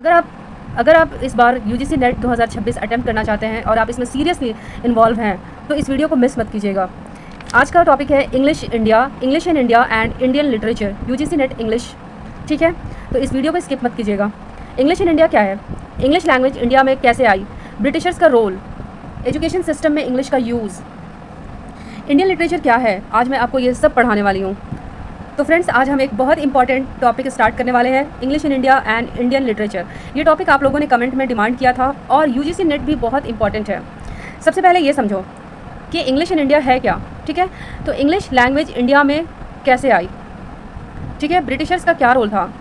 अगर आप इस बार यूजीसी नेट 2026 अटेम्प्ट करना चाहते हैं और आप इसमें सीरियसली इन्वॉल्व हैं तो इस वीडियो को मिस मत कीजिएगा। आज का टॉपिक है English in India and Indian literature, UGC net English. ठीक है, तो इस वीडियो को स्किप मत कीजिएगा। इंग्लिश इन इंडिया क्या है, इंग्लिश लैंग्वेज इंडिया में कैसे आई, ब्रिटिशर्स का रोल, एजुकेशन सिस्टम में इंग्लिश का यूज़, इंडियन लिटरेचर क्या है, आज मैं आपको ये सब पढ़ाने वाली हूँ। तो फ्रेंड्स, आज हम एक बहुत इंपॉर्टेंट टॉपिक स्टार्ट करने वाले हैं, English in India and Indian literature. ये टॉपिक आप लोगों ने कमेंट में डिमांड किया था और यूजीसी नेट भी बहुत इंपॉर्टेंट है। सबसे पहले ये समझो कि इंग्लिश इन इंडिया है क्या। ठीक है, तो इंग्लिश लैंग्वेज इंडिया में कैसे आई, ठीक है, ब्रिटिशर्स का क्या रोल था,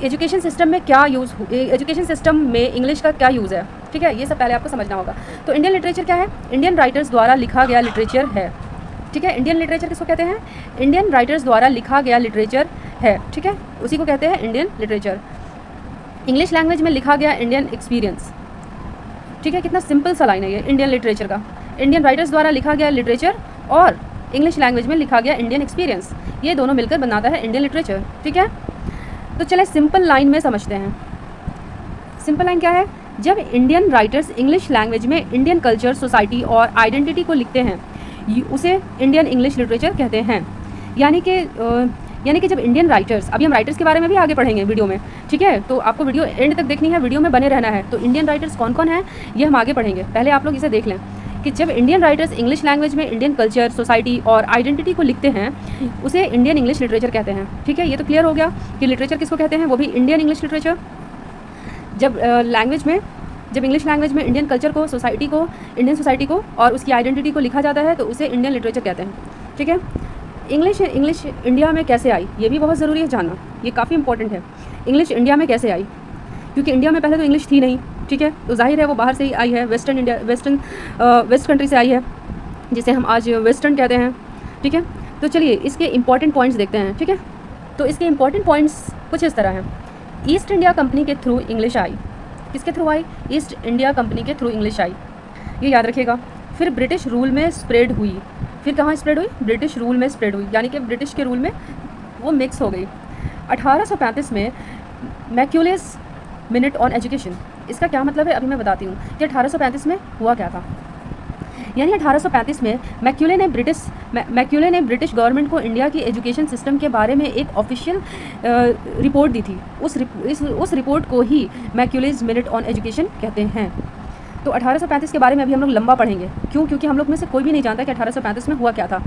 एजुकेशन सिस्टम में क्या यूज़, एजुकेशन सिस्टम में इंग्लिश का क्या यूज़ है। ठीक है, ये सब पहले आपको समझना होगा। तो इंडियन लिटरेचर क्या है, इंडियन राइटर्स द्वारा लिखा गया लिटरेचर है। ठीक है, इंडियन लिटरेचर किसको कहते हैं, इंडियन राइटर्स द्वारा लिखा गया लिटरेचर है। ठीक है, उसी को कहते हैं इंडियन लिटरेचर। इंग्लिश लैंग्वेज में लिखा गया इंडियन एक्सपीरियंस। ठीक है, कितना सिंपल सा लाइन है ये इंडियन लिटरेचर का, इंडियन राइटर्स द्वारा लिखा गया लिटरेचर और इंग्लिश लैंग्वेज में लिखा गया इंडियन एक्सपीरियंस, ये दोनों मिलकर बनाता है इंडियन लिटरेचर। ठीक है, तो चले सिंपल लाइन में समझते हैं। सिंपल लाइन क्या है, जब इंडियन राइटर्स इंग्लिश लैंग्वेज में इंडियन कल्चर, सोसाइटी और आइडेंटिटी को लिखते हैं उसे इंडियन इंग्लिश लिटरेचर कहते हैं। यानी कि जब इंडियन राइटर्स, अभी हम राइटर्स के बारे में भी आगे पढ़ेंगे वीडियो में। ठीक है, तो आपको वीडियो एंड तक देखनी है, वीडियो में बने रहना है। तो इंडियन राइटर्स कौन कौन है ये हम आगे पढ़ेंगे, पहले आप लोग इसे देख लें कि जब इंडियन राइटर्स इंग्लिश लैंग्वेज में इंडियन कल्चर, सोसाइटी और आइडेंटिटी को लिखते हैं उसे इंडियन इंग्लिश लिटरेचर कहते हैं। ठीक है, ये तो क्लियर हो गया कि लिटरेचर किसको कहते हैं, वो भी इंडियन इंग्लिश लिटरेचर। जब इंग्लिश लैंग्वेज में इंडियन कल्चर को, सोसाइटी को, इंडियन सोसाइटी को और उसकी आइडेंटिटी को लिखा जाता है तो उसे इंडियन लिटरेचर कहते हैं। ठीक है, इंग्लिश इंडिया में कैसे आई ये भी बहुत ज़रूरी है जानना, ये काफ़ी इंपॉर्टेंट है। इंग्लिश इंडिया में कैसे आई, क्योंकि इंडिया में पहले तो इंग्लिश थी नहीं। ठीक है, तो जाहिर है वो बाहर से ही आई है, वेस्ट कंट्री से आई है, जिसे हम आज वेस्टर्न कहते हैं। ठीक है, तो चलिए इसके इंपॉर्टेंट पॉइंट्स देखते हैं। ठीक है, तो इसके इंपॉर्टेंट पॉइंट्स कुछ इस तरह हैं। ईस्ट इंडिया कंपनी के थ्रू इंग्लिश आई, किसके थ्रू आई, ईस्ट इंडिया कंपनी के थ्रू इंग्लिश आई, ये याद रखिएगा। फिर ब्रिटिश रूल में स्प्रेड हुई, फिर कहाँ स्प्रेड हुई, ब्रिटिश रूल में स्प्रेड हुई, यानी कि ब्रिटिश के रूल में वो मिक्स हो गई। 1835 में मैक्यूलेस मिनट ऑन एजुकेशन, इसका क्या मतलब है अभी मैं बताती हूँ कि 1835 में हुआ क्या था। यानी 1835 में मैक्यूले ने ब्रिटिश गवर्नमेंट को इंडिया की एजुकेशन सिस्टम के बारे में एक ऑफिशियल रिपोर्ट दी थी। उस रिपोर्ट को ही मैक्यूलेज मिनट ऑन एजुकेशन कहते हैं। तो 1835 के बारे में अभी हम लोग लंबा पढ़ेंगे, क्योंकि हम लोग में से कोई भी नहीं जानता कि 1835 में हुआ क्या था।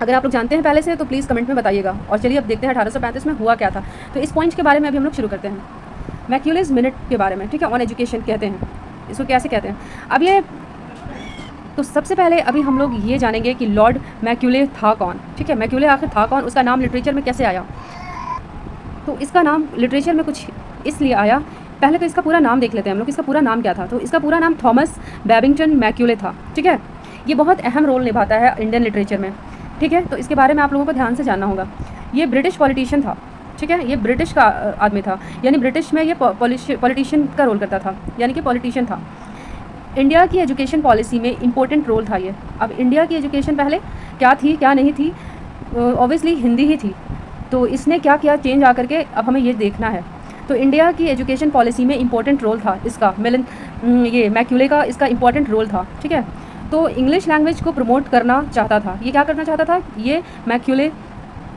अगर आप लोग जानते हैं पहले से तो प्लीज़ कमेंट में बताइएगा। और चलिए अब देखते हैं 1835 में हुआ क्या था। तो इस पॉइंट के बारे में अभी हम लोग शुरू करते हैं, मैक्यूलेज मिनट के बारे में। ठीक है, ऑन एजुकेशन कहते हैं इसको, कैसे कहते हैं अब ये। तो सबसे पहले अभी हम लोग ये जानेंगे कि लॉर्ड मैक्यूले था कौन। ठीक है, मैक्यूले आखिर था कौन, उसका नाम लिटरेचर में कैसे आया। तो इसका नाम लिटरेचर में कुछ इसलिए आया, पहले तो इसका पूरा नाम देख लेते हैं हम लोग, इसका पूरा नाम क्या था। तो इसका पूरा नाम थॉमस बेबिंगटन मैक्यूले था। ठीक है, ये बहुत अहम रोल निभाता है इंडियन लिटरेचर में। ठीक है, तो इसके बारे में आप लोगों को ध्यान से जानना होगा। ये ब्रिटिश पॉलिटिशियन था। ठीक है, ये ब्रिटिश का आदमी था, यानी ब्रिटिश में ये पॉलिटिशियन का रोल करता था, यानी कि पॉलिटिशियन था। इंडिया की एजुकेशन पॉलिसी में इंपॉर्टेंट रोल था ये। अब इंडिया की एजुकेशन पहले क्या थी क्या नहीं थी, ऑब्वियसली हिंदी ही थी। तो इसने क्या किया चेंज आकर के, अब हमें ये देखना है। तो इंडिया की एजुकेशन पॉलिसी में इंपॉर्टेंट रोल था इसका, ये मैक्यूले का इसका इंपॉर्टेंट रोल था। ठीक है, तो इंग्लिश लैंग्वेज को प्रमोट करना चाहता था। ये क्या करना चाहता था, ये मैक्यूले,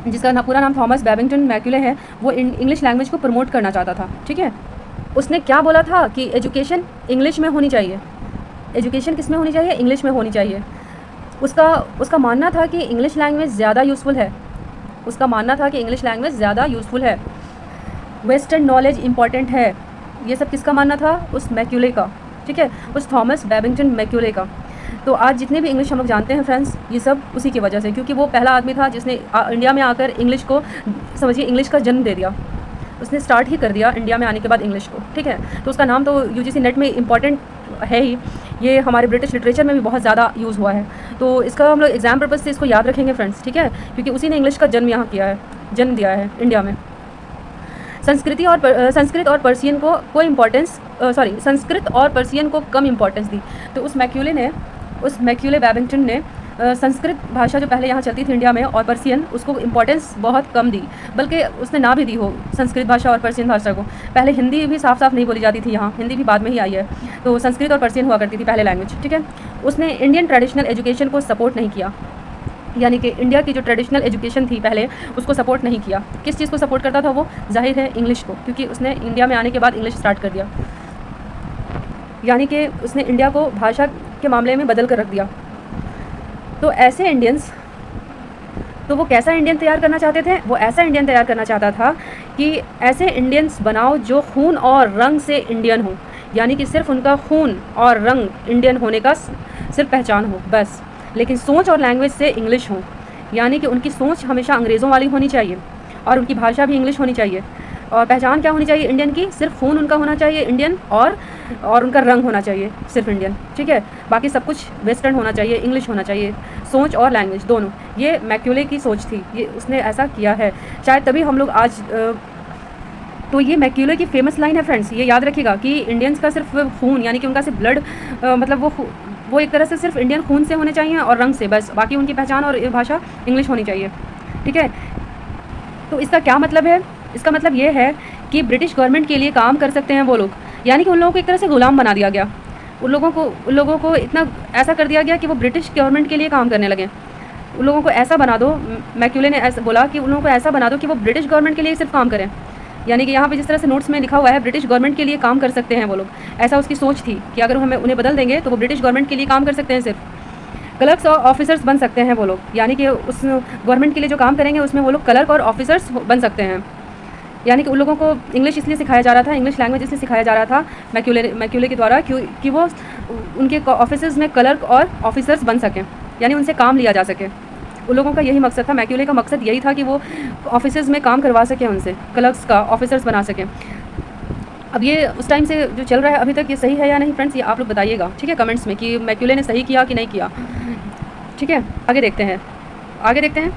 जिसका पूरा नाम थॉमस बेबिंगटन मैक्यूले है, वो इंग्लिश लैंग्वेज को प्रमोट करना चाहता था। ठीक है, उसने क्या बोला था कि एजुकेशन इंग्लिश में होनी चाहिए, एजुकेशन किस में होनी चाहिए, इंग्लिश में होनी चाहिए। उसका मानना था कि इंग्लिश लैंग्वेज ज़्यादा यूज़फुल है, उसका मानना था कि इंग्लिश लैंग्वेज ज़्यादा यूज़फुल है, वेस्टर्न नॉलेज इंपॉर्टेंट है। ये सब किसका मानना था, उस मैक्यूले का। ठीक है, उस थॉमस बेबिंगटन मैक्यूले का। तो आज जितने भी इंग्लिश हम लोग जानते हैं फ्रेंड्स, ये सब उसी की वजह से, क्योंकि वो पहला आदमी था जिसने इंडिया में आकर इंग्लिश को, समझिए इंग्लिश का जन्म दे दिया। उसने स्टार्ट ही कर दिया इंडिया में आने के बाद इंग्लिश को। ठीक है, तो उसका नाम तो यूजीसी नेट में इंपॉर्टेंट है ही, ये हमारे ब्रिटिश लिटरेचर में भी बहुत ज़्यादा यूज़ हुआ है। तो इसका हम लोग एग्जाम पर्पज़ से इसको याद रखेंगे फ्रेंड्स। ठीक है, क्योंकि उसी ने इंग्लिश का जन्म यहाँ किया है, जन्म दिया है इंडिया में। संस्कृत और पर्शियन को कोई इम्पोर्टेंस, संस्कृत और पर्शियन को कम इम्पोर्टेंस दी। तो उस मैक्यूले बेबिंगटन ने संस्कृत भाषा जो पहले यहाँ चलती थी इंडिया में और पर्शियन, उसको इम्पोर्टेंस बहुत कम दी, बल्कि उसने ना भी दी हो संस्कृत भाषा और पर्शियन भाषा को। पहले हिंदी भी साफ साफ नहीं बोली जाती थी यहाँ, हिंदी भी बाद में ही आई है, तो संस्कृत और पर्शियन हुआ करती थी पहले लैंग्वेज, ठीक है। उसने इंडियन ट्रेडिशनल एजुकेशन को सपोर्ट नहीं किया, यानी कि इंडिया की जो ट्रेडिशनल एजुकेशन थी पहले, उसको सपोर्ट नहीं किया। किस चीज़ को सपोर्ट करता था वो? जाहिर है इंग्लिश को, क्योंकि उसने इंडिया में आने के बाद इंग्लिश स्टार्ट कर दिया, यानी कि उसने इंडिया को भाषा के मामले में बदल कर रख दिया। तो ऐसे इंडियंस, तो वो कैसा इंडियन तैयार करना चाहते थे? वो ऐसा इंडियन तैयार करना चाहता था कि ऐसे इंडियंस बनाओ जो खून और रंग से इंडियन हो, यानी कि सिर्फ उनका खून और रंग इंडियन होने का सिर्फ पहचान हो बस, लेकिन सोच और लैंग्वेज से इंग्लिश हो, यानी कि उनकी सोच हमेशा अंग्रेज़ों वाली होनी चाहिए और उनकी भाषा भी इंग्लिश होनी चाहिए। और पहचान क्या होनी चाहिए इंडियन की? सिर्फ खून उनका होना चाहिए इंडियन, और उनका रंग होना चाहिए सिर्फ इंडियन, ठीक है। बाकी सब कुछ वेस्टर्न होना चाहिए, इंग्लिश होना चाहिए, सोच और लैंग्वेज दोनों। ये मैक्यूले की सोच थी, ये उसने ऐसा किया है, शायद तभी हम लोग आज तो ये मैक्यूले की फेमस लाइन है फ्रेंड्स, ये याद रखिएगा कि इंडियंस का सिर्फ खून, यानी कि उनका सिर्फ ब्लड, मतलब वो एक तरह से सिर्फ इंडियन खून से होने चाहिए और रंग से बस, बाकी उनकी पहचान और भाषा इंग्लिश होनी चाहिए, ठीक है। तो इसका क्या मतलब है? इसका मतलब ये है कि ब्रिटिश गवर्नमेंट के लिए काम कर सकते हैं वो लोग, यानी कि उन लोगों को एक तरह से गुलाम बना दिया गया। उन लोगों को इतना ऐसा कर दिया गया कि वो ब्रिटिश गवर्नमेंट के लिए काम करने लगे। उन लोगों को ऐसा बना दो, मैक्यूले ने ऐसा बोला कि उन लोगों को ऐसा बना दो कि वो ब्रिटिश गवर्नमेंट के लिए सिर्फ काम करें, यानी कि यहाँ पे जिस तरह से नोट्स में लिखा हुआ है ब्रिटिश गवर्नमेंट के लिए काम कर सकते हैं वो लोग, ऐसा उसकी सोच थी कि अगर हमें उन्हें बदल देंगे तो वो ब्रिटिश गवर्नमेंट के लिए काम कर सकते हैं, सिर्फ क्लर्क्स और ऑफिसर्स बन सकते हैं वो लोग, यानी कि उस गवर्नमेंट के लिए जो काम करेंगे उसमें वो लोग क्लर्क और ऑफिसर्स बन सकते हैं। यानी कि उन लोगों को इंग्लिश इसलिए सिखाया जा रहा था, इंग्लिश लैंग्वेज इसलिए सिखाया जा रहा था मैक्यूले के द्वारा कि वो उनके ऑफिस में क्लर्क और ऑफिसर्स बन सकें, यानी उनसे काम लिया जा सके। उन लोगों का यही मकसद था, मैक्यूले का मकसद यही था कि वो ऑफिस में काम करवा सकें उनसे, क्लर्क्स का ऑफिसर्स बना सकें। अब ये उस टाइम से जो चल रहा है अभी तक, ये सही है या नहीं फ्रेंड्स, ये आप लोग बताइएगा, ठीक है, कमेंट्स में कि मैक्यूले ने सही किया कि नहीं किया, ठीक है। आगे देखते हैं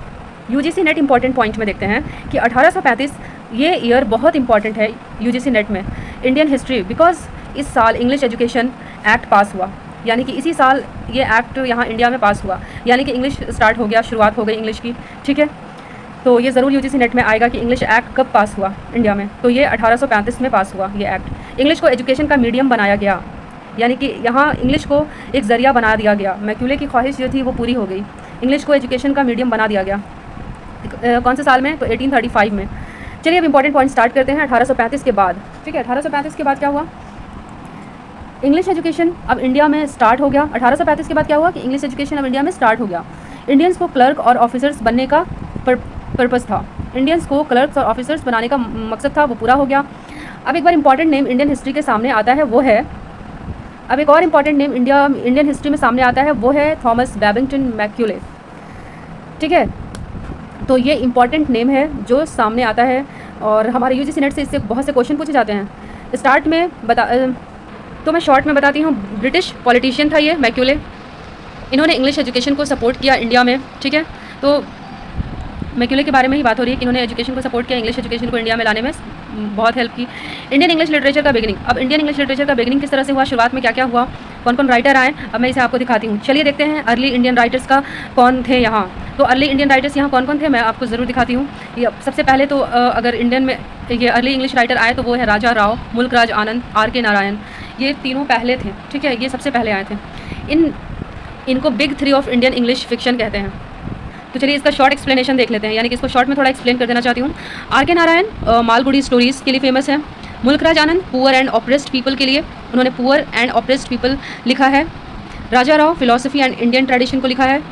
यूजीसी नेट इंपॉर्टेंट पॉइंट में देखते हैं कि 1835 ये ईयर बहुत इंपॉर्टेंट है यूजीसी नेट में, इंडियन हिस्ट्री, बिकॉज इस साल इंग्लिश एजुकेशन एक्ट पास हुआ, यानी कि इसी साल ये एक्ट यहाँ इंडिया में पास हुआ, यानी कि इंग्लिश स्टार्ट हो गया, शुरुआत हो गई इंग्लिश की, ठीक है। तो ये ज़रूर यूजीसी नेट में आएगा कि इंग्लिश एक्ट कब पास हुआ इंडिया में, तो ये 1835 में पास हुआ ये एक्ट। इंग्लिश को एजुकेशन का मीडियम बनाया गया, यानी कि यहाँ इंग्लिश को एक ज़रिया बना दिया गया। मैक्यूले की ख्वाहिश जो थी वो पूरी हो गई, इंग्लिश को एजुकेशन का मीडियम बना दिया गया। कौन से साल में? तो 1835 में। चलिए अब इंपॉर्टेंट पॉइंट स्टार्ट करते हैं 1835 के बाद, ठीक है। 1835 के बाद क्या हुआ? इंग्लिश एजुकेशन अब इंडिया में स्टार्ट हो गया। 1835 के बाद क्या हुआ कि इंग्लिश एजुकेशन अब इंडिया में स्टार्ट हो गया। इंडियंस को क्लर्क और ऑफिसर्स बनने का पर्पज़ था, इंडियंस को क्लर्क्स और ऑफिसर्स बनाने का मकसद था, वो पूरा हो गया। अब एक बार इंपॉर्टेंट नेम इंडियन हिस्ट्री के सामने आता है, वो है, अब एक और इंपॉर्टेंट नेम इंडियन हिस्ट्री में सामने आता है, वो है थॉमस बेबिंगटन मैक्यूले, ठीक है। तो ये इंपॉर्टेंट नेम है जो सामने आता है और हमारे यूजीसी नेट से इससे बहुत से क्वेश्चन पूछे जाते हैं। स्टार्ट में तो मैं शॉर्ट में बताती हूँ। ब्रिटिश पॉलिटिशियन था ये मैक्यूले, इन्होंने इंग्लिश एजुकेशन को सपोर्ट किया इंडिया में, ठीक है। तो मैक्यूले के बारे में ही बात हो रही है कि इन्होंने एजुकेशन को सपोर्ट किया, इंग्लिश एजुकेशन को इंडिया में लाने में बहुत हेल्प की। इंडियन इंग्लिश लिटरेचर का बिगिनिंग, अब इंडियन इंग्लिश लिटरेचर का बिगिनिंग किस तरह से हुआ, शुरुआत में क्या क्या हुआ, कौन कौन राइटर आए, अब मैं इसे आपको दिखाती हूँ। चलिए देखते हैं अर्ली इंडियन राइटर्स का कौन थे यहाँ। तो अर्ली इंडियन राइटर्स यहाँ कौन कौन थे मैं आपको ज़रूर दिखाती हूँ। ये सबसे पहले तो अगर इंडियन में ये अर्ली इंग्लिश राइटर आए तो वो है राजा राव, मुल्कराज आनंद, R.K. नारायण, ये तीनों पहले थे, ठीक है, ये सबसे पहले आए थे। इनको big three of Indian English fiction कहते हैं। तो चलिए इसका शॉर्ट एक्सप्लेनेशन देख लेते हैं, यानी कि इसको शॉर्ट में थोड़ा एक्सप्लेन कर देना चाहती हूँ। R.K. नारायण मालगुडी स्टोरीज़ के लिए फेमस है। Mulk Raj Anand poor and oppressed people के लिए, उन्होंने पुअर एंड ऑप्रेस्ड पीपल लिखा है। Raja Rao philosophy and Indian tradition को लिखा है,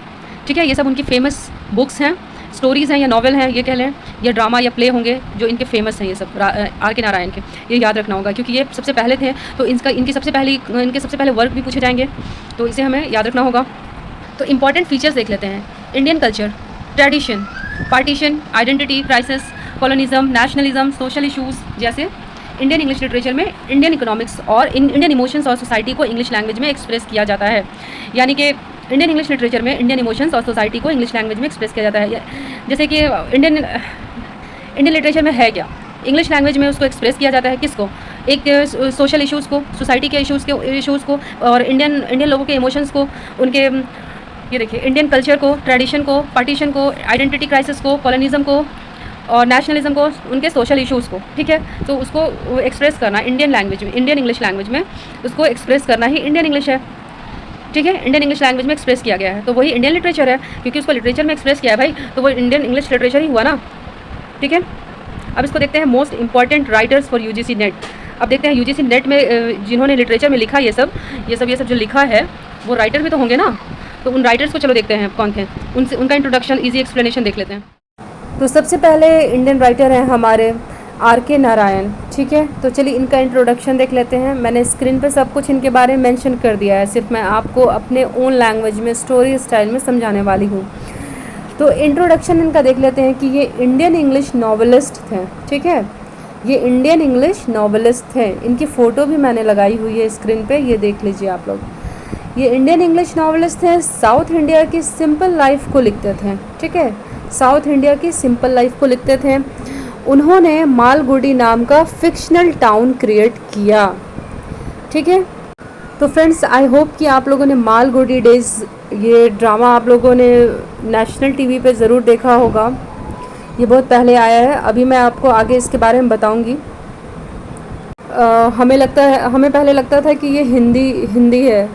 ठीक है। ये सब उनकी फेमस बुक्स हैं, स्टोरीज़ हैं या नॉवल हैं, ये कह लें, या ड्रामा या प्ले होंगे जो इनके फेमस हैं। ये सब R.K. नारायण के, ये याद रखना होगा क्योंकि ये सबसे पहले थे, तो इनके सबसे पहले वर्क भी पूछे जाएंगे, तो इसे हमें याद रखना होगा। तो इंपॉर्टेंट फीचर्स देख लेते हैं। Indian culture, tradition, partition, identity crisis, colonialism, nationalism, social issues जैसे इंडियन इंग्लिश लिटरेचर में इंडियन इकोनॉमिक्स और इंडियन इमोशंस और सोसाइटी को इंग्लिश लैंग्वेज में एक्सप्रेस किया जाता है। यानी कि इंडियन इंग्लिश लिटरेचर में इंडियन इमोशंस और सोसाइटी को इंग्लिश लैंग्वेज में एक्सप्रेस किया जाता है। जैसे कि इंडियन लिटरेचर में है क्या, इंग्लिश लैंग्वेज में उसको एक्सप्रेस किया जाता है, किसको, एक सोशल इशूज़ को, सोसाइटी के इशूज़ को, और इंडियन लोगों के इमोशंस को, उनके ये देखिए, इंडियन कल्चर को, ट्रेडिशन को, पार्टीशन को, आइडेंटिटी क्राइसिस को, कॉलोनिज्म को और नेशनलिज्म को, उनके सोशल इश्यूज़ को, ठीक है, तो उसको एक्सप्रेस करना इंडियन लैंग्वेज में, इंडियन इंग्लिश लैंग्वेज में उसको एक्सप्रेस करना ही इंडियन इंग्लिश है, ठीक है। इंडियन इंग्लिश लैंग्वेज में एक्सप्रेस किया गया है तो वही इंडियन लिटरेचर है, क्योंकि उसको लिटरेचर में एक्सप्रेस किया है भाई, तो वो इंडियन इंग्लिश लिटरेचर ही हुआ ना, ठीक है। अब इसको देखते हैं most important writers for UGC net. अब देखते हैं यूजीसी नेट में जिन्होंने लिटरेचर में लिखा ये सब जो लिखा है वो राइटर भी तो होंगे ना, तो उन राइटर्स को चलो देखते हैं कौन थे, उनसे उनका इंट्रोडक्शन, ईजी एक्सप्लेनेशन देख लेते हैं। तो सबसे पहले इंडियन राइटर हैं हमारे आर.के. नारायण, ठीक है। तो चलिए इनका इंट्रोडक्शन देख लेते हैं। मैंने स्क्रीन पर सब कुछ इनके बारे में मेंशन कर दिया है, सिर्फ मैं आपको अपने ओन लैंग्वेज में स्टोरी स्टाइल में समझाने वाली हूँ। तो इंट्रोडक्शन इनका देख लेते हैं कि ये इंडियन इंग्लिश नॉवेलिस्ट थे, ठीक है। ये इंडियन इंग्लिश नॉवेलिस्ट थे, इनकी फ़ोटो भी मैंने लगाई हुई है स्क्रीन पे, ये देख लीजिए आप लोग। ये इंडियन इंग्लिश नॉवेलिस्ट थे, साउथ इंडिया की सिंपल लाइफ को लिखते थे, ठीक है। साउथ इंडिया की सिंपल लाइफ को लिखते थे। उन्होंने मालगुडी नाम का फिक्शनल टाउन क्रिएट किया, ठीक है। तो फ्रेंड्स, आई होप कि आप लोगों ने मालगुडी डेज़ ये ड्रामा आप लोगों ने नेशनल टीवी पे ज़रूर देखा होगा। ये बहुत पहले आया है, अभी मैं आपको आगे इसके बारे में बताऊंगी। हमें पहले लगता था कि ये हिंदी है,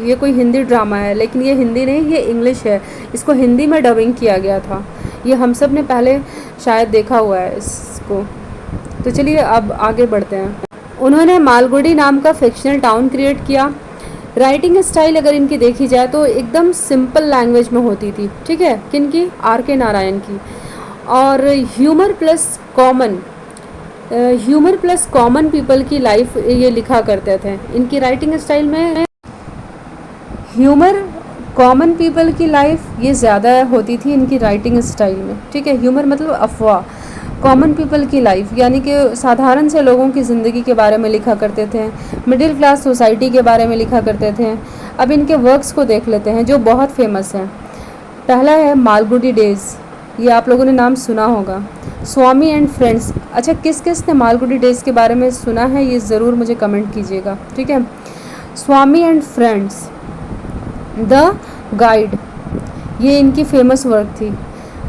ये कोई हिंदी ड्रामा है, लेकिन ये हिंदी नहीं, ये इंग्लिश है। इसको हिंदी में डबिंग किया गया था। ये हम सब ने पहले शायद देखा हुआ है इसको। तो चलिए अब आगे बढ़ते हैं। उन्होंने मालगुडी नाम का फिक्शनल टाउन क्रिएट किया। राइटिंग स्टाइल अगर इनकी देखी जाए तो एकदम सिंपल लैंग्वेज में होती थी, ठीक है, किनकी, आर.के. नारायण की। और ह्यूमर प्लस कॉमन पीपल की लाइफ ये लिखा करते थे। इनकी राइटिंग स्टाइल में ह्यूमर, कॉमन पीपल की लाइफ ये ज़्यादा होती थी इनकी राइटिंग स्टाइल में, ठीक है। ह्यूमर मतलब अफवाह, कॉमन पीपल की लाइफ यानी कि साधारण से लोगों की ज़िंदगी के बारे में लिखा करते थे, मिडिल क्लास सोसाइटी के बारे में लिखा करते थे। अब इनके वर्क्स को देख लेते हैं जो बहुत फेमस हैं। पहला है मालगुडी डेज़, ये आप लोगों ने नाम सुना होगा। स्वामी एंड फ्रेंड्स, अच्छा किस किस ने मालगुडी डेज़ के बारे में सुना है ये ज़रूर मुझे कमेंट कीजिएगा, ठीक है। स्वामी एंड फ्रेंड्स, द गाइड, ये इनकी फेमस वर्क थी।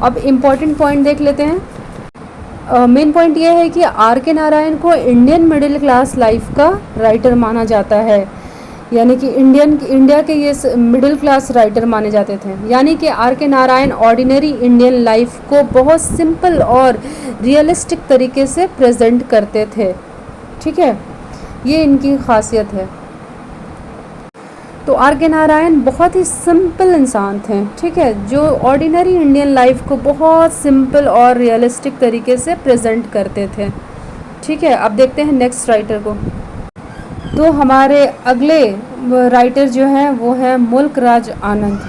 अब इम्पॉर्टेंट पॉइंट देख लेते हैं। मेन पॉइंट ये है कि आर.के. नारायण को इंडियन मिडिल क्लास लाइफ का राइटर माना जाता है, यानी कि इंडिया के ये मिडिल क्लास राइटर माने जाते थे। यानी कि R K. Narayan ordinary Indian life को बहुत सिंपल और रियलिस्टिक तरीके से प्रेजेंट करते थे, ठीक है, ये इनकी खासियत है। तो आर.के. नारायण बहुत ही सिंपल इंसान थे, ठीक है, जो ऑर्डिनरी इंडियन लाइफ को बहुत सिंपल और रियलिस्टिक तरीके से प्रेजेंट करते थे, ठीक है। अब देखते हैं नेक्स्ट राइटर को। तो हमारे अगले राइटर जो हैं वो हैं मुल्क राज आनंद,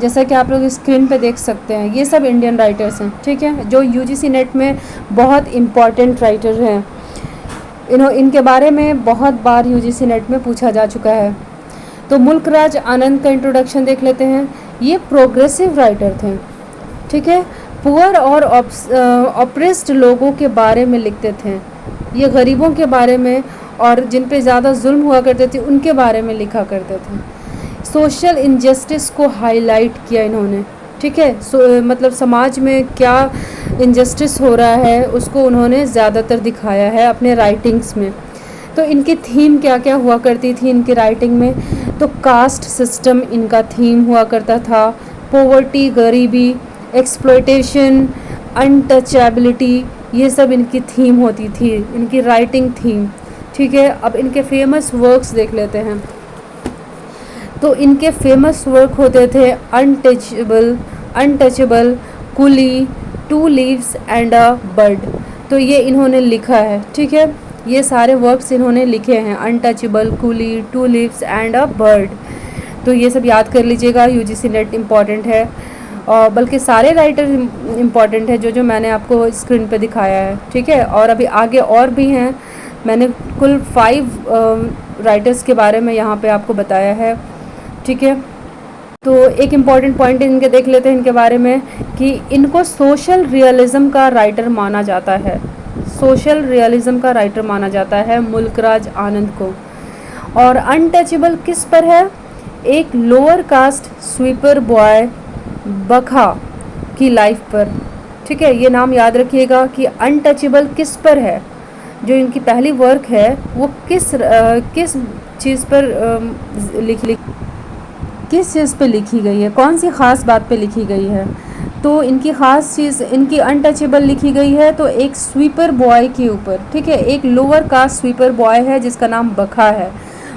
जैसा कि आप लोग स्क्रीन पे देख सकते हैं। ये सब इंडियन राइटर्स हैं, ठीक है, जो यूजीसी नेट में बहुत इम्पॉर्टेंट राइटर हैं। इनके बारे में बहुत बार यूजीसी नेट में पूछा जा चुका है। तो मुल्क राज आनंद का इंट्रोडक्शन देख लेते हैं। ये प्रोग्रेसिव राइटर थे, ठीक है, पुअर और ऑप्रेस्ड लोगों के बारे में लिखते थे। ये गरीबों के बारे में और जिन पे ज़्यादा जुल्म हुआ करते थे उनके बारे में लिखा करते थे। सोशल इनजस्टिस को हाईलाइट किया इन्होंने, ठीक है, मतलब समाज में क्या इनजस्टिस हो रहा है उसको उन्होंने ज़्यादातर दिखाया है अपने राइटिंग्स में। तो इनकी थीम क्या क्या हुआ करती थी इनकी राइटिंग में, तो कास्ट सिस्टम इनका थीम हुआ करता था, पॉवर्टी, गरीबी, एक्सप्लॉयटेशन, अनटचेबिलिटी, ये सब इनकी थीम होती थी, इनकी राइटिंग थीम, ठीक है। अब इनके फेमस वर्क्स देख लेते हैं। तो इनके फेमस वर्क होते थे untouchable, coolie, two leaves and a bird. तो ये इन्होंने लिखा है, ठीक है, ये सारे वर्क्स इन्होंने लिखे हैं, untouchable, coolie, two leaves and a bird. तो ये सब याद कर लीजिएगा, यूजीसी नेट इम्पॉर्टेंट है, और बल्कि सारे राइटर इम्पॉर्टेंट है जो मैंने आपको स्क्रीन पे दिखाया है, ठीक है। और अभी आगे और भी हैं, मैंने कुल 5 राइटर्स के बारे में यहाँ पे आपको बताया है, ठीक है। तो एक इम्पॉर्टेंट पॉइंट इनके देख लेते हैं इनके बारे में कि इनको सोशल रियलिज़म का राइटर माना जाता है, सोशल रियलिज़म का राइटर माना जाता है मुल्क राज आनंद को। और अनटचेबल किस पर है, एक लोअर कास्ट स्वीपर बॉय बखा की लाइफ पर, ठीक है, ये नाम याद रखिएगा कि अनटचेबल किस पर है, जो इनकी पहली वर्क है वो किस चीज़ पर किस चीज़ पे लिखी गई है, कौन सी ख़ास बात पे लिखी गई है। तो इनकी ख़ास चीज़, इनकी अनटचेबल लिखी गई है तो एक स्वीपर बॉय के ऊपर, ठीक है, एक लोअर कास्ट स्वीपर बॉय है जिसका नाम बखा है,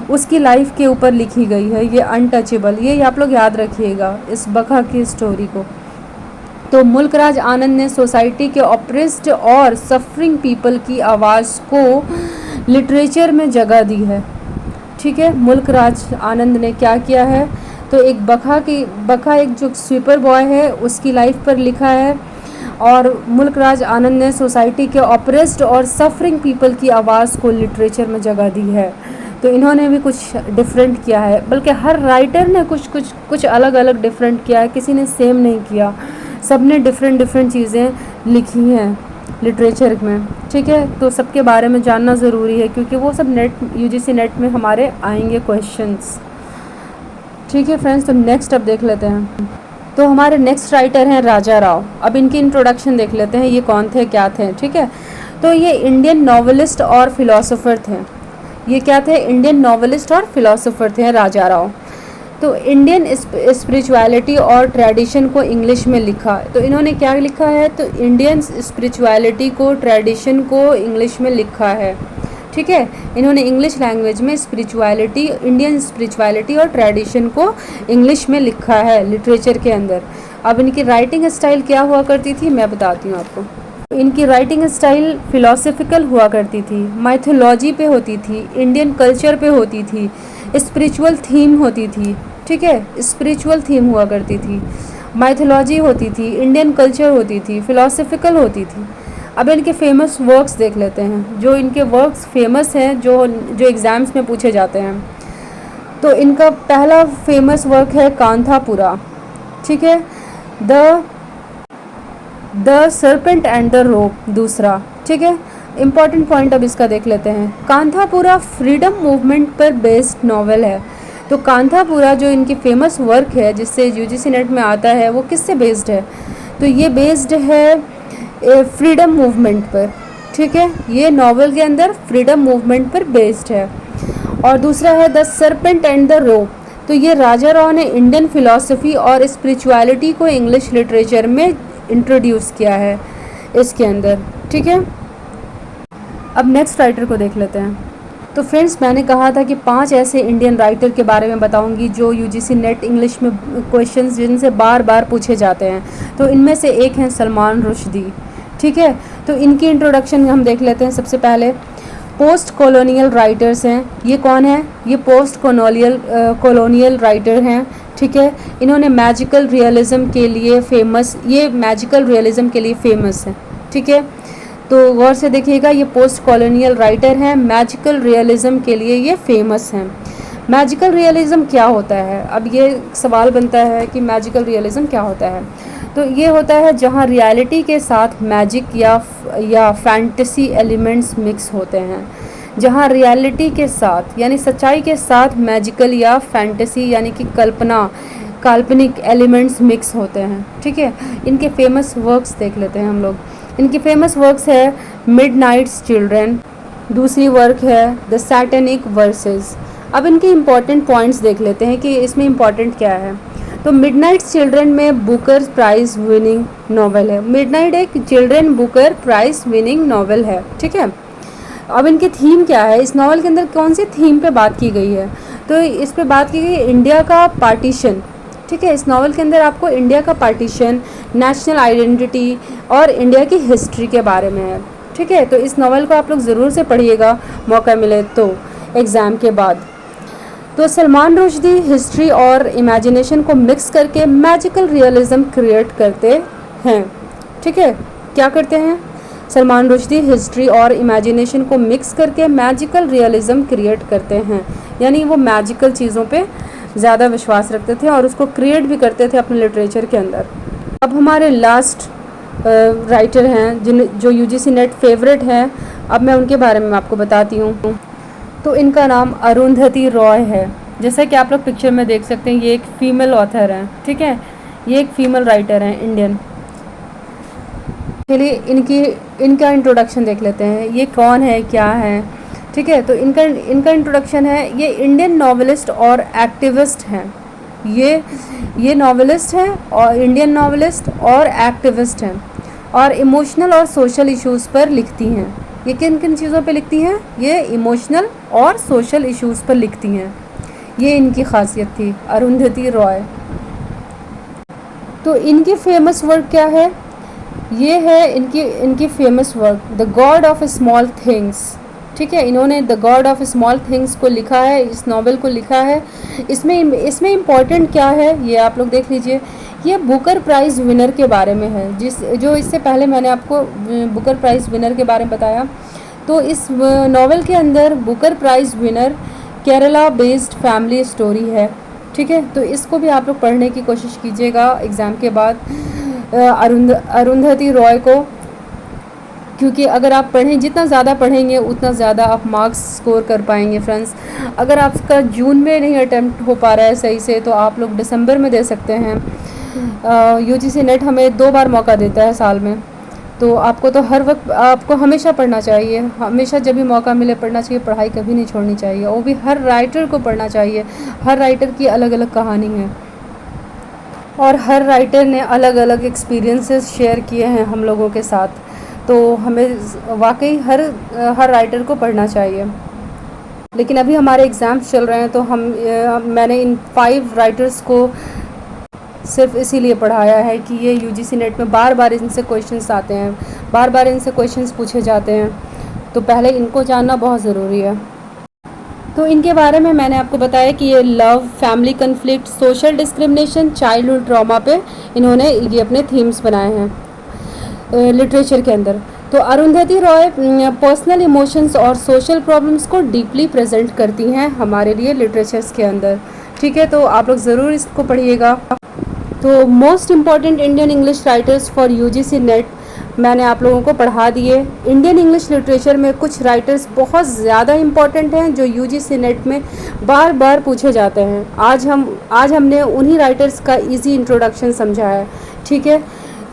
उसकी लाइफ के ऊपर लिखी गई है ये अनटचेबल। ये आप लोग याद रखिएगा इस बखा की स्टोरी को। तो मुल्कराज आनंद ने सोसाइटी के ऑप्रेस्ड और सफरिंग पीपल की आवाज़ को लिटरेचर में जगह दी है, ठीक है। मुल्कराज आनंद ने क्या किया है, तो एक बखा एक जो स्वीपर बॉय है उसकी लाइफ पर लिखा है, और मुल्कराज आनंद ने सोसाइटी के ऑप्रेस्ड और सफरिंग पीपल की आवाज़ को लिटरेचर में जगह दी है। तो इन्होंने भी कुछ डिफरेंट किया है, बल्कि हर राइटर ने कुछ अलग अलग डिफरेंट किया है, किसी ने सेम नहीं किया, सब ने डिफरेंट चीज़ें लिखी हैं लिटरेचर में, ठीक है। तो सबके बारे में जानना ज़रूरी है क्योंकि वो सब यूजीसी नेट में हमारे आएंगे क्वेश्चंस, ठीक है फ्रेंड्स। तो नेक्स्ट अब देख लेते हैं। तो हमारे नेक्स्ट राइटर हैं राजा राव। अब इनकी इंट्रोडक्शन देख लेते हैं, ये कौन थे क्या थे, ठीक है। तो ये इंडियन नॉवेलिस्ट और फिलोसोफर थे। ये क्या थे, इंडियन नॉवेलिस्ट और फिलोसोफर थे राजा राव। तो इंडियन स्पिरिचुअलिटी और ट्रेडिशन को इंग्लिश में लिखा। तो इन्होंने क्या लिखा है, तो इंडियन स्पिरिचुअलिटी को, ट्रेडिशन को इंग्लिश में लिखा है, ठीक है। इन्होंने इंग्लिश लैंग्वेज में स्पिरिचुअलिटी, इंडियन स्पिरिचुअलिटी और ट्रेडिशन को इंग्लिश में लिखा है लिटरेचर के अंदर। अब इनकी राइटिंग स्टाइल क्या हुआ करती थी मैं बताती हूँ आपको। इनकी राइटिंग स्टाइल फिलोसफिकल हुआ करती थी, माइथोलॉजी पे होती थी, इंडियन कल्चर पे होती थी, स्पिरिचुअल थीम होती थी, ठीक है, स्पिरिचुअल थीम हुआ करती थी, माइथोलॉजी होती थी, इंडियन कल्चर होती थी, फिलोसफिकल होती थी। अब इनके फेमस वर्क्स देख लेते हैं, जो इनके वर्क्स फेमस हैं, जो एग्ज़ाम्स में पूछे जाते हैं। तो इनका पहला फेमस वर्क है कांथापुरा, ठीक है, the serpent and the rope दूसरा, ठीक है। इम्पॉर्टेंट पॉइंट अब इसका देख लेते हैं। कांथापुरा फ्रीडम मूवमेंट पर बेस्ड नॉवेल है। तो कांथापुरा जो इनकी फेमस वर्क है जिससे यूजीसी नेट में आता है वो किससे बेस्ड है, तो ये बेस्ड है फ्रीडम मूवमेंट पर, ठीक है। ये नॉवेल के अंदर फ्रीडम मूवमेंट पर बेस्ड है। और दूसरा है the serpent and the rope. तो ये राजा राव ने इंडियन फिलॉसफी और स्पिरिचुअलिटी को इंग्लिश लिटरेचर में इंट्रोड्यूस किया है इसके अंदर, ठीक है। अब नेक्स्ट राइटर को देख लेते हैं। तो फ्रेंड्स मैंने कहा था कि 5 ऐसे इंडियन राइटर के बारे में बताऊंगी जो यूजीसी नेट इंग्लिश में क्वेश्चंस जिनसे बार बार पूछे जाते हैं। तो इनमें से एक हैं सलमान रुश्दी, ठीक है। तो इनकी इंट्रोडक्शन हम देख लेते हैं। सबसे पहले पोस्ट कॉलोनियल राइटर्स हैं। ये कौन है, ये पोस्ट कॉलोनियल राइटर हैं, ठीक है। इन्होंने मैजिकल रियलिज़म के लिए फेमस है, ठीक है। तो गौर से देखिएगा, ये पोस्ट कॉलोनियल राइटर हैं, मैजिकल रियलिज़म के लिए ये फेमस हैं। मैजिकल रियलिज़म क्या होता है, अब ये सवाल बनता है कि मैजिकल रियलिज़म क्या होता है। तो ये होता है जहाँ रियलिटी के साथ मैजिक या फैंटेसी एलिमेंट्स मिक्स होते हैं। जहाँ रियलिटी के साथ यानी सच्चाई के साथ मैजिकल या फैंटेसी यानी कि काल्पनिक एलिमेंट्स मिक्स होते हैं, ठीक है। इनके फेमस वर्क्स देख लेते हैं हम लोग। इनकी फेमस वर्क्स है मिडनाइट्स चिल्ड्रन, दूसरी वर्क है द सैटेनिक वर्सेस। अब इनके इम्पॉर्टेंट पॉइंट्स देख लेते हैं कि इसमें इम्पॉर्टेंट क्या है। तो मिडनाइट्स चिल्ड्रन में बुकर प्राइज़ विनिंग नॉवेल है। मिडनाइट एक children Booker prize winning novel है, ठीक है। अब इनकी थीम क्या है, इस नॉवेल के अंदर कौन सी थीम पे बात की गई है, तो इस पे बात की गई इंडिया का पार्टीशन, ठीक है। इस नॉवेल के अंदर आपको इंडिया का पार्टीशन, नेशनल आइडेंटिटी और इंडिया की हिस्ट्री के बारे में है, ठीक है। तो इस नॉवेल को आप लोग ज़रूर से पढ़िएगा मौका मिले तो एग्ज़ाम के बाद। तो सलमान रुश्दी हिस्ट्री और इमेजिनेशन को मिक्स करके मैजिकल रियलिज़म क्रिएट करते हैं, ठीक है। क्या करते हैं, सलमान रुश्दी हिस्ट्री और इमेजिनेशन को मिक्स करके मैजिकल रियलिज़म क्रिएट करते हैं, यानी वो मैजिकल चीज़ों पे ज़्यादा विश्वास रखते थे और उसको क्रिएट भी करते थे अपने लिटरेचर के अंदर। अब हमारे लास्ट राइटर हैं जो यूजीसी नेट फेवरेट हैं, अब मैं उनके बारे में आपको बताती हूँ। तो इनका नाम अरुंधति रॉय है, जैसा कि आप लोग पिक्चर में देख सकते हैं, ये एक फ़ीमेल ऑथर हैं, ठीक है, ये एक फ़ीमेल राइटर हैं इंडियन। चलिए इनका इंट्रोडक्शन देख लेते हैं, ये कौन है, क्या है, ठीक है। तो इनका इंट्रोडक्शन है, ये इंडियन नॉवेलिस्ट और एक्टिविस्ट हैं। ये नॉवेलिस्ट हैं और इंडियन नॉवेलिस्ट और एक्टिविस्ट हैं, और इमोशनल और सोशल इश्यूज़ पर लिखती हैं। ये किन किन चीज़ों पे लिखती हैं? ये इमोशनल और सोशल इश्यूज़ पर लिखती हैं। ये इनकी खासियत थी, अरुंधति रॉय। तो इनकी फेमस वर्क क्या है? ये है इनकी famous work, the God of small things, ठीक है। इन्होंने the God of small things को लिखा है, इस नॉवेल को लिखा है। इसमें इम्पॉर्टेंट क्या है ये आप लोग देख लीजिए। ये बुकर प्राइज़ विनर के बारे में है, जो इससे पहले मैंने आपको बुकर प्राइज़ विनर के बारे में बताया। तो इस नॉवेल के अंदर Booker prize winner Kerala based family story है, ठीक है। तो इसको भी आप लोग पढ़ने की कोशिश कीजिएगा एग्ज़ाम के बाद, अरुंधति रॉय को, क्योंकि अगर आप पढ़ें, जितना ज़्यादा पढ़ेंगे उतना ज़्यादा आप मार्क्स स्कोर कर पाएंगे फ्रेंड्स। अगर आपका जून में नहीं अटेम्प्ट हो पा रहा है सही से, तो आप लोग दिसंबर में दे सकते हैं। यूजीसी नेट हमें 2 बार मौका देता है साल में, तो आपको तो हर वक्त, आपको हमेशा पढ़ना चाहिए, हमेशा जब भी मौका मिले पढ़ना चाहिए, पढ़ाई कभी नहीं छोड़नी चाहिए। वो भी हर राइटर को पढ़ना चाहिए। हर राइटर की अलग अलग कहानी है और हर राइटर ने अलग अलग एक्सपीरियंसेस शेयर किए हैं हम लोगों के साथ, तो हमें वाकई हर राइटर को पढ़ना चाहिए। लेकिन अभी हमारे एग्ज़ाम्स चल रहे हैं, तो मैंने इन 5 राइटर्स को सिर्फ इसीलिए पढ़ाया है कि ये यूजीसी नेट में बार बार इनसे क्वेश्चंस आते हैं, बार बार इनसे क्वेश्चंस पूछे जाते हैं, तो पहले इनको जानना बहुत ज़रूरी है। तो इनके बारे में मैंने आपको बताया कि ये love, family conflict, social discrimination, childhood trauma पे इन्होंने ये अपने थीम्स बनाए हैं लिटरेचर के अंदर। तो अरुंधति रॉय पर्सनल इमोशंस और सोशल प्रॉब्लम्स को डीपली प्रेजेंट करती हैं हमारे लिए लिटरेचर्स के अंदर, ठीक है। तो आप लोग ज़रूर इसको पढ़िएगा। तो most important Indian English writers for UGC net मैंने आप लोगों को पढ़ा दिए। इंडियन इंग्लिश लिटरेचर में कुछ राइटर्स बहुत ज़्यादा इम्पॉर्टेंट हैं जो यूजीसी नेट में बार बार पूछे जाते हैं। आज हमने उन्हीं राइटर्स का इजी इंट्रोडक्शन समझा है, ठीक है।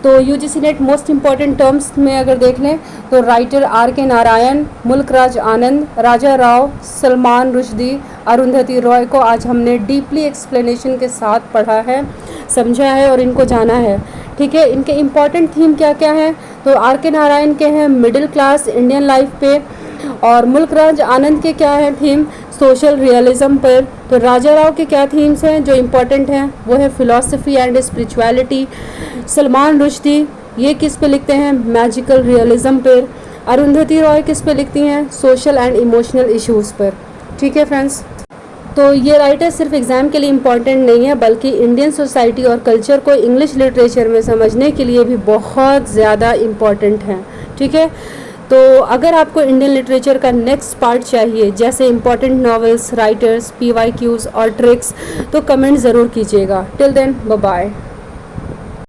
तो UGC net most important terms में अगर देख लें तो राइटर R.K. नारायण, मुल्क राज आनंद, राजा राव, सलमान रुश्दी, अरुंधति रॉय को आज हमने डीपली एक्सप्लेनेशन के साथ पढ़ा है, समझा है और इनको जाना है, ठीक है। इनके इम्पॉर्टेंट थीम क्या क्या हैं? तो R.K. नारायण के हैं मिडिल क्लास इंडियन लाइफ पे, और मुल्क राज आनंद के क्या है थीम? सोशल रियलिज्म पर। तो राजा राव के क्या थीम्स हैं जो इम्पोर्टेंट हैं? वो है philosophy and spirituality. Salman Rushdie ये किस पे लिखते हैं? मैजिकल रियलिज्म पर। अरुंधति रॉय किस पे लिखती हैं? सोशल एंड इमोशनल इश्यूज़ पर, ठीक है फ्रेंड्स। तो ये राइटर सिर्फ एग्ज़ाम के लिए इम्पॉर्टेंट नहीं है, बल्कि इंडियन सोसाइटी और कल्चर को इंग्लिश लिटरेचर में समझने के लिए भी बहुत ज़्यादा इम्पॉर्टेंट हैं, ठीक है। तो अगर आपको इंडियन लिटरेचर का नेक्स्ट पार्ट चाहिए, जैसे इम्पॉर्टेंट नॉवेल्स, राइटर्स, PYQs और ट्रिक्स, तो कमेंट ज़रूर कीजिएगा। Till then bye bye.